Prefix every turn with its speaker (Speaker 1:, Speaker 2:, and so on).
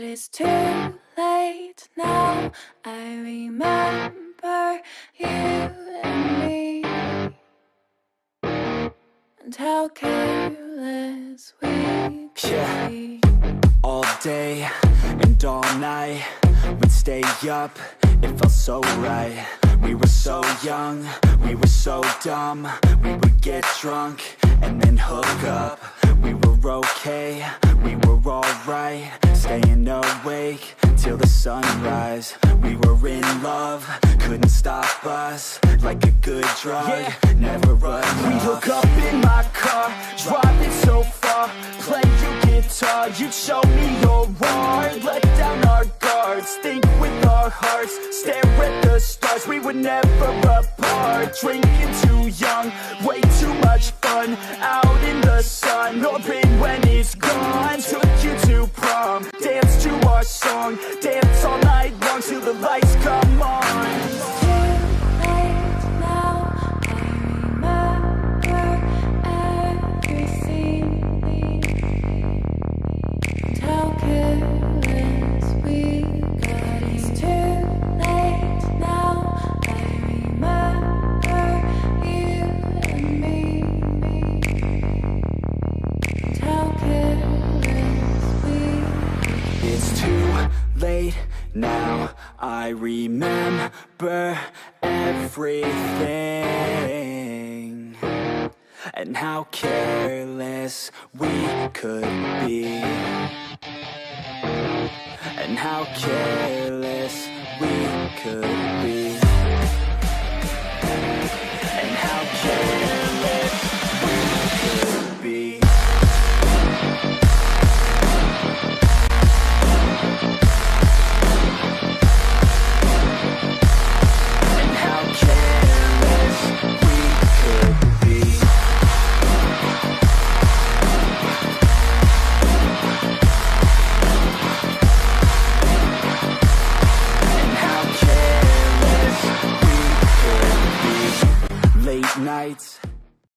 Speaker 1: But it's too late now. I remember you and me, and how careless we could be.
Speaker 2: All day and all night, we'd stay up, it felt so right. We were so young, we were so dumb. We would get drunk and then hook up. We were okay, we were alright, staying awake till the sunrise. We were in love, couldn't stop us, like a good drug, never enough.
Speaker 3: We'd hook up in my car, driving so far, play your guitar, you'd show me your art. Let down our guards, think with our hearts, stare at the stars. We were never apart, drinking too young, way too much fun, out in the sun, hoping when it's gone. Took you to prom, dance to our song, dance all night long till the lights come on.
Speaker 2: Late now, I remember everything, and how careless we could be, and how careless we could be, and how careless we could be. Late nights